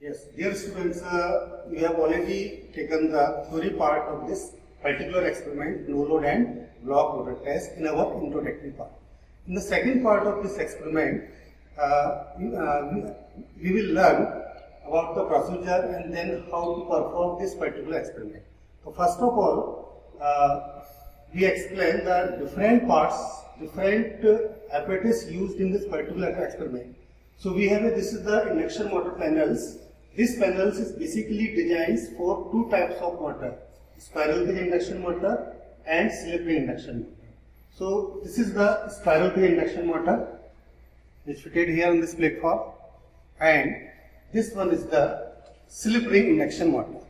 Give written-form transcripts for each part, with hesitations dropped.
Yes, dear students, we have already taken the theory part of this particular experiment, no load and block loader test, in our introductory part. In the second part of this experiment, we will learn about the procedure and then how to perform this particular experiment. So first of all, we explain the different parts, different apparatus used in this particular experiment. So we have this is the induction motor panels. This panels is basically designed for two types of motor, spiral cage induction motor and slip ring induction motor. So this is the spiral cage induction motor which fitted here on this platform, and this one is the slip ring induction motor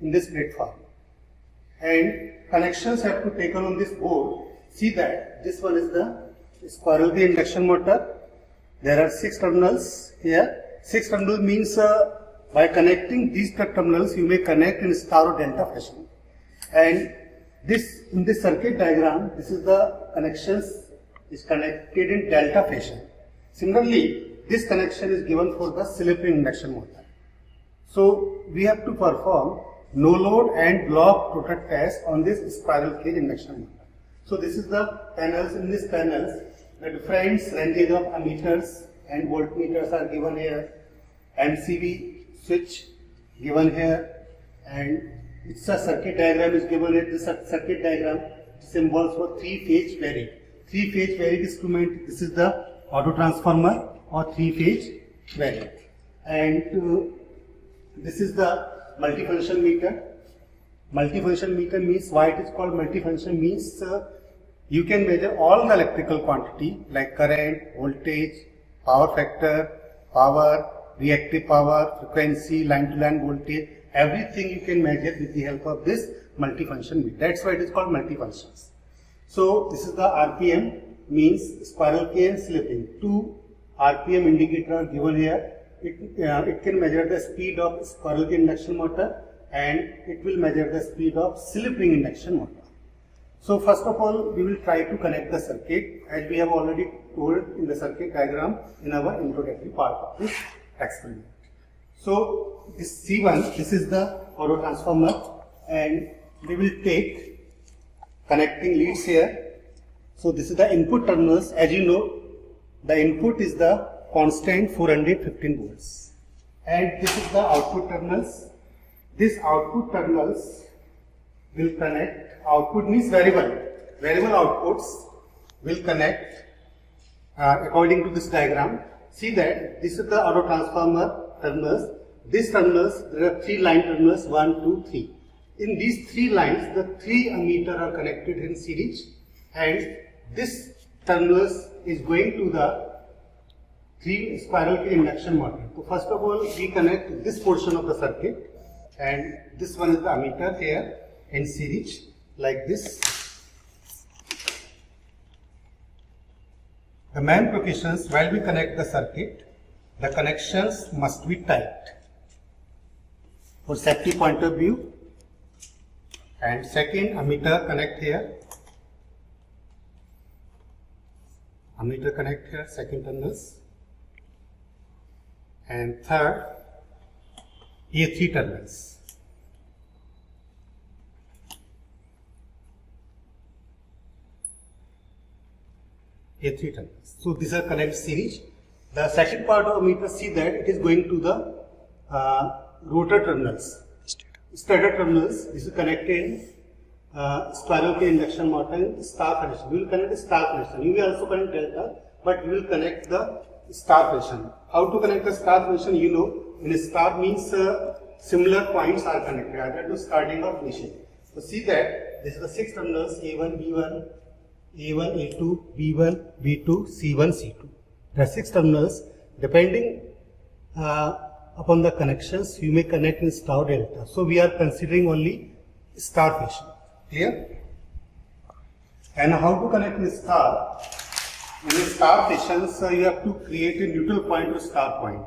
in this platform. And connections have to be taken on this board. See that this one is the spiral cage induction motor. There are 6 terminals here. 6 terminals means by connecting these terminals you may connect in star or delta fashion. And this in this circuit diagram, this is the connections is connected in delta fashion. Similarly, this connection is given for the slip ring induction motor. So we have to perform no load and block rotor test on this spiral cage induction motor. So this is the panels. In this panels, the different ranges of ammeters and voltmeters are given here. MCB switch given here, and it's a circuit diagram is given here. This circuit diagram symbols for 3-phase varied. 3-phase varied instrument. This is the auto transformer or 3-phase varied, and this is the multifunction meter. Multifunction meter means why it is called multifunction means you can measure all the electrical quantity like current, voltage, power factor, power, reactive power, frequency, line-to-line voltage, everything you can measure with the help of this multifunction meter. That's why it is called multifunctions. So this is the RPM means spiral cage and slip ring. 2 RPM indicator are given here. It can measure the speed of spiral cage induction motor and it will measure the speed of slip ring induction motor. So first of all, we will try to connect the circuit as we have already told in the circuit diagram in our introductory part of this experiment. So this C1, this is the auto transformer, and we will take connecting leads here. So this is the input terminals. As you know, the input is the constant 415 volts, and this is the output terminals. This output terminals will connect. Output means variable outputs will connect according to this diagram. See that this is the auto transformer terminals. These terminals, there are 3 line terminals, 1, 2, 3. In these 3 lines, the 3 ammeter are connected in series, and this terminals is going to the 3 spiral cage induction motor. So first of all, we connect this portion of the circuit, and this one is the ammeter here in series like this. The main precautions while we connect the circuit, the connections must be tight for safety point of view. And second, ammeter connect here. Ammeter connect here, second terminals. And third, A3 terminals. A3 terminals. So these are connect series. The second part of ammeter, see that it is going to the rotor terminals, stator terminals. This is connected spiral cage induction motor star connection. We will connect the star connection. You may also connect delta, but we will connect the star connection. How to connect the star connection? You know, in a star means similar points are connected either to starting or finishing. So see that this is the 6 terminals A1, B1, A1, A2, B1, B2, C1, C2. There are 6 terminals. Depending upon the connections, you may connect in star delta. So we are considering only star fashion. Clear? And how to connect in star? In a star fashion, so you have to create a neutral point to star point.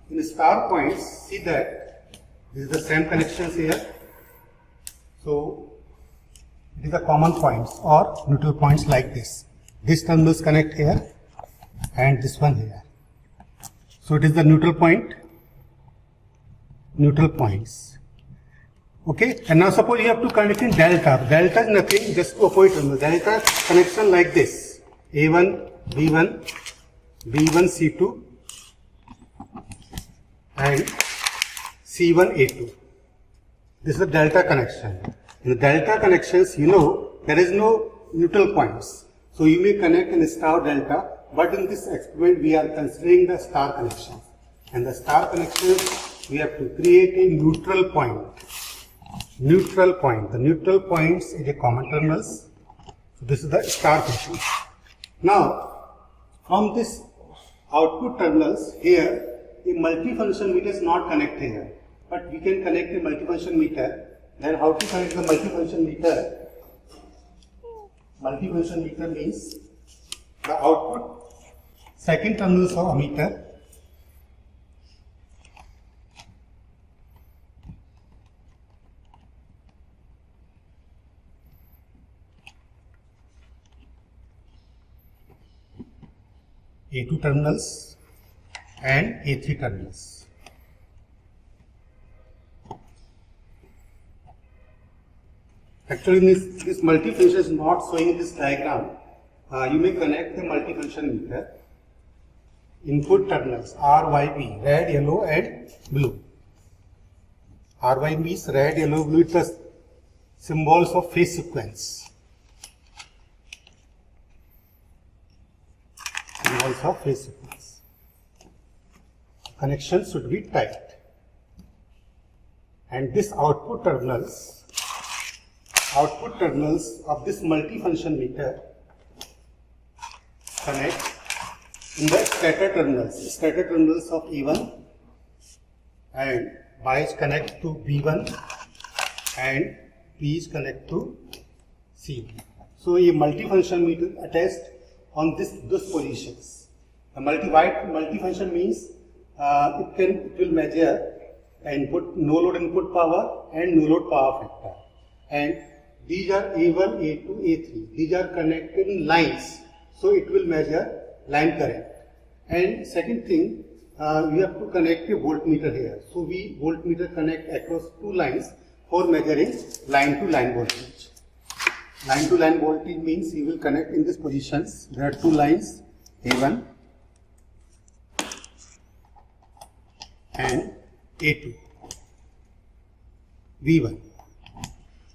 In star points, see that this is the same connections here. So it is the common points or neutral points like this. These terminals connect here and this one here. So it is the neutral point. neutral points. Okay, and now suppose you have to connect in delta. Delta is nothing, just to avoid delta connection like this: A1, B1, B1, C2, and C1, A2. This is the delta connection. In the delta connections, you know, there is no neutral points. So you may connect in star delta, but in this experiment we are considering the star connection. And the star connection, we have to create a neutral point. Neutral point. The neutral points is a common terminals. So this is the star connection. Now, from this output terminals here, a multifunction meter is not connected here. But we can connect a multifunction meter. Then how to connect the multifunction meter? Multifunction meter means the output second terminals of ammeter A2 terminals and A3 terminals. Actually, this multifunction is not showing in this diagram. You may connect the multifunction meter. Input terminals RYB, red, yellow, and blue. RYB means red, yellow, blue. It's the symbols of phase sequence. Symbols of phase sequence. Connection should be tight. And this output terminals of this multifunction meter connect in the stator terminals of E1, and bias connect to B1 and P's connect to C. So a multifunction meter attached on those positions. A multifunction means it will measure no load input power and no load power factor, and these are A1, A2, A3. These are connected in lines, so it will measure line current. And second thing, we have to connect a voltmeter here. So we voltmeter connect across two lines for measuring line to line voltage. Line to line voltage means you will connect in these positions. There are two lines, A1 and A2, V1.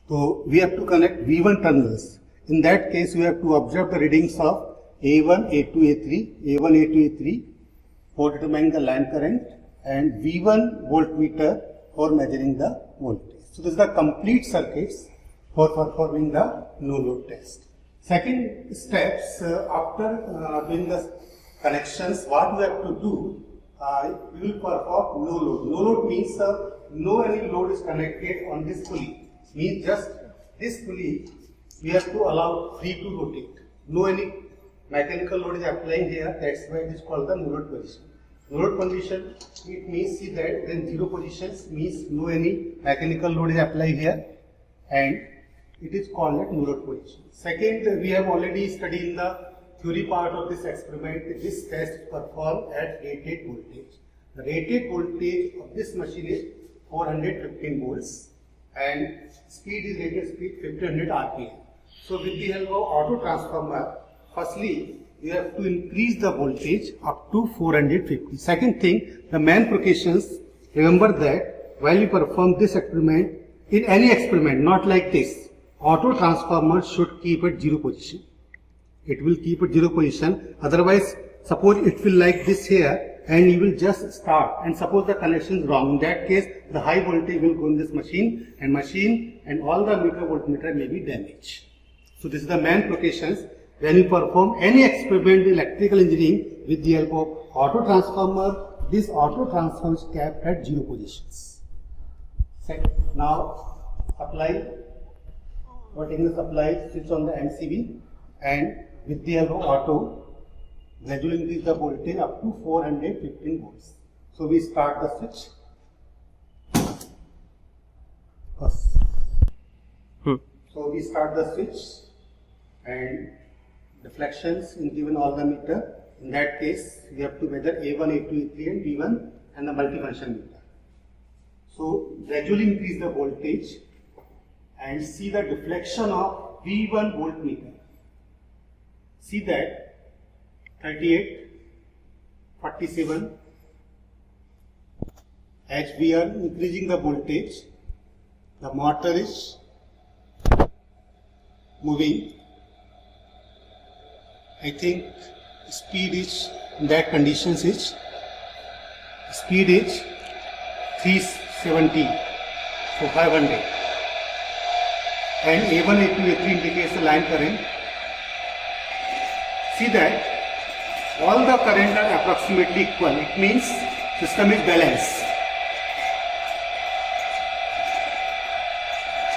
So we have to connect V1 terminals. In that case, we have to observe the readings of A1, A2, A3, A1, A2, A3 for determining the line current, and V1 voltmeter for measuring the voltage. So this is the complete circuits for performing the no load test. Second steps, after doing the connections, what we have to do, we will perform no load. No load means no any load is connected on this pulley. Means just this pulley we have to allow free to rotate. No any mechanical load is applying here. That's why it is called the no load position. No load condition, it means see that then zero positions means no any mechanical load is applied here, and it is called at no load position. Second, we have already studied in the theory part of this experiment. This test is performed at rated voltage. The rated voltage of this machine is 415 volts. And speed is rated speed 1500 RPM. So with the help of auto transformer, firstly you have to increase the voltage up to 450. Second thing, the main precautions, remember that while you perform this experiment, in any experiment, not like this, auto transformer should keep at zero position. It will keep at zero position. Otherwise, suppose it will like this here, and you will just start, and suppose the connection is wrong. In that case, the high voltage will go in this machine and all the meter voltmeter may be damaged. So this is the main precautions when you perform any experiment in electrical engineering with the help of auto transformer. This auto transformer is kept at zero positions. Now apply, taking the supply, switch on the MCB, and with the help of auto, gradually increase the voltage up to 415 volts. So we start the switch. First. So we start the switch, and deflections in given all the meter. In that case, we have to measure A1, A2, A3 and V1 and the multifunction meter. So gradually increase the voltage and see the deflection of V1 voltmeter. See that 38, 47. As we are increasing the voltage, the motor is moving. I think speed is in that conditions is speed is 370, so 500, and A1, A2, A3 indicates the line current. See that all the current are approximately equal. It means system is balanced.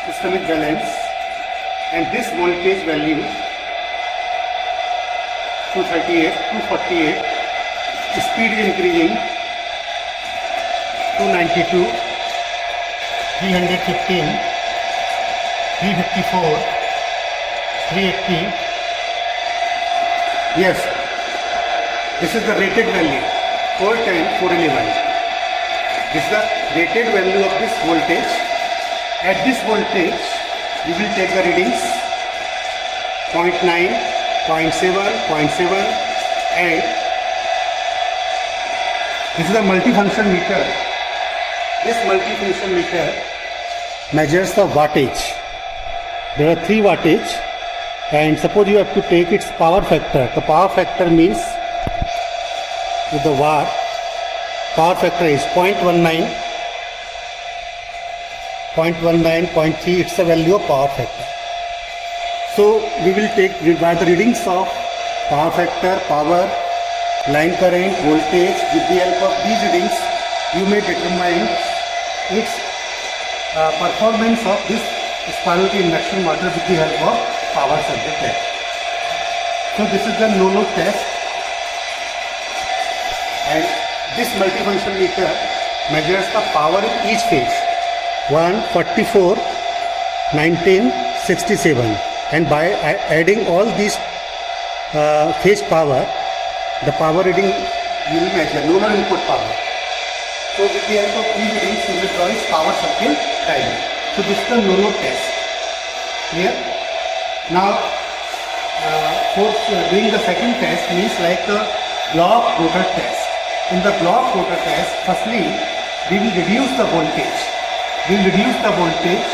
System is balanced, and this voltage value 238, 248, speed is increasing, 292, 315, 354, 380. Yes, this is the rated value, 410, 411. This is the rated value of this voltage. At this voltage, we will take the readings 0.9, 0.7, 0.7, and this is a multifunction meter. This multifunction meter measures the wattage. There are 3 wattage, and suppose you have to take its power factor. The power factor means with the watt, power factor is 0.19, 0.19, 0.3, it's the value of power factor. So we will take by the readings of power factor, power, line current, voltage. With the help of these readings, you may determine its performance of this spiral induction motor with the help of power subject test. So this is the no-load test, and this multifunction meter measures the power in each phase. 1, 44, 19, 67, and by adding all these phase power, the power reading you will measure, no input power. So with the help of these readings, you will draw its power circle diagram. So this is the no-load test. Clear? Now, for doing the second test means like the block rotor test. In the block rotor test, firstly, we will reduce the voltage. We will reduce the voltage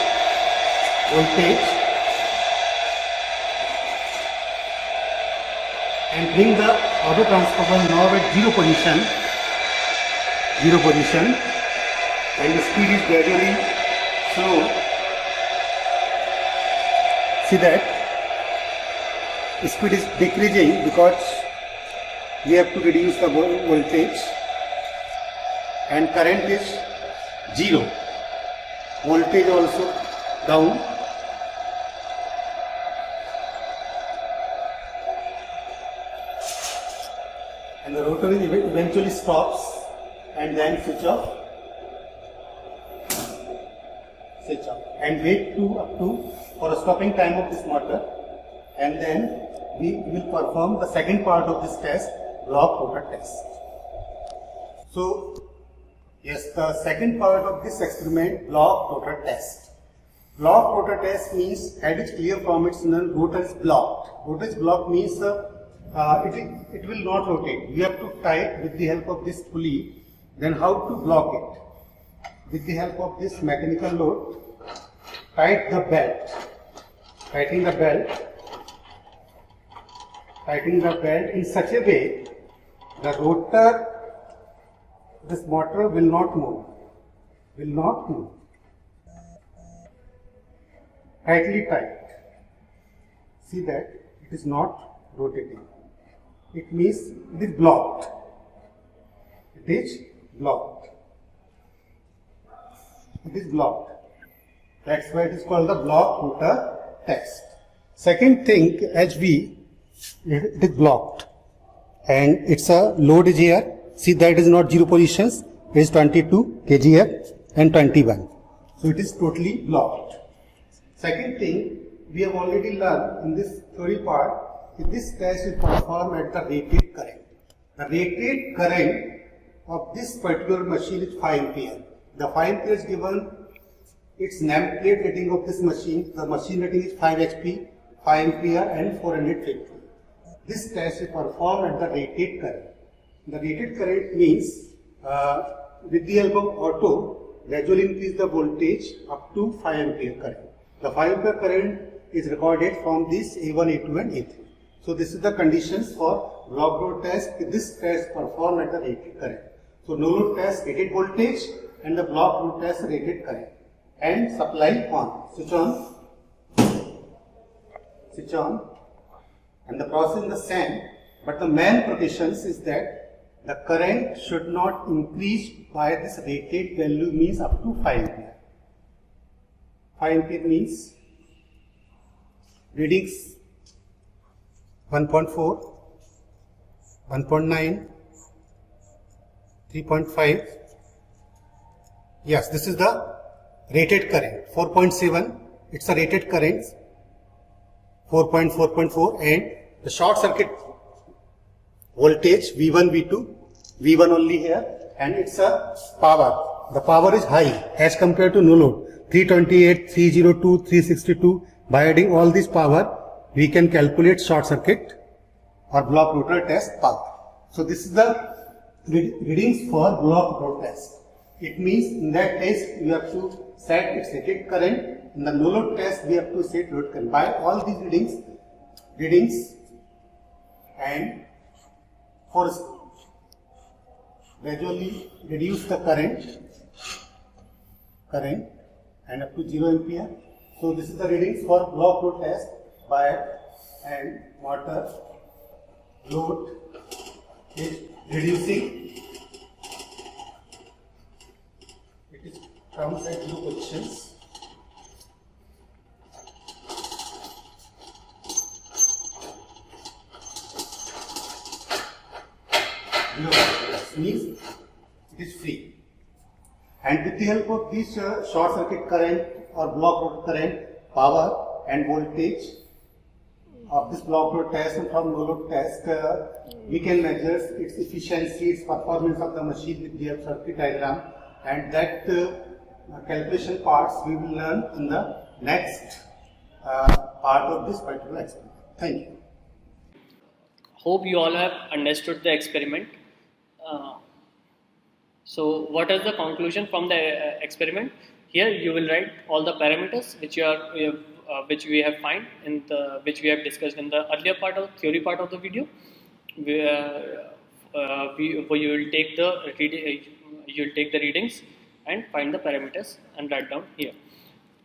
and bring the auto transformer knob at 0 position, and the speed is gradually slow. See that the speed is decreasing because we have to reduce the voltage, and current is 0. Voltage also down. And the rotor eventually stops and then switch off. And wait up to for a stopping time of this motor, and then we will perform the second part of this test, block rotor test. So yes, the second part of this experiment, block rotor test. Block rotor test means head is clear from its null, rotor is blocked. Rotor is blocked means it will not rotate. You have to tie it with the help of this pulley. Then how to block it? With the help of this mechanical load, tighten the belt. Tightening the belt in such a way the rotor, this motor will not move. Tightly tight. See that it is not rotating. It means it is blocked. That's why it is called the block rotor test. Second thing, it is blocked, and its a load is here. See that it is not 0 positions. It is 22 kgf and 21. So it is totally blocked. Second thing, we have already learned in this theory part. This test is performed at the rated current. The rated current of this particular machine is 5 ampere. The 5 ampere is given its nameplate rating of this machine. The machine rating is 5 HP, 5 ampere and 450. This test is performed at the rated current. The rated current means with the help of auto, gradually increase the voltage up to 5 ampere current. The 5 ampere current is recorded from this A1, A2 and A3. So this is the conditions for block road test. This test performed at the rated current. So no load test rated voltage and the block road test rated current. And supply on, switch on, and the process in the same. But the main provisions is that the current should not increase by this rated value means up to 5 ampere. 5 ampere means readings 1.4, 1.9, 3.5. Yes, this is the rated current. 4.7, it's a rated current. 4.4.4 and the short circuit voltage V1, V2, V1 only here, and it's a power. The power is high as compared to no load. 328, 302, 362. By adding all this power, we can calculate short circuit or block rotor test power. So this is the readings for block rotor test. It means in that test you have to set its rated current. In the no load test we have to set load current. By all these readings and for gradually reduce the current and up to 0 ampere. So this is the readings for block load test by and motor load is reducing. It is comes at 2 positions. Means it is free, and with the help of this short circuit current or block road current, power and voltage of this block road test and from no load test, we can measure its efficiency, its performance of the machine with the circuit diagram, and that calculation parts we will learn in the next part of this particular experiment. Thank you. Hope you all have understood the experiment. So what is the conclusion from the experiment? Here you will write all the parameters which we have find in the which we have discussed in the earlier part of theory part of the video. You will take the readings and find the parameters and write down here.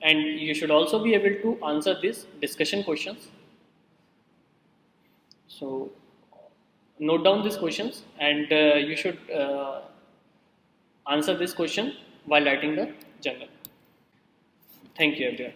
And you should also be able to answer these discussion questions. So note down these questions and you should answer this question while writing the journal. Thank you everyone.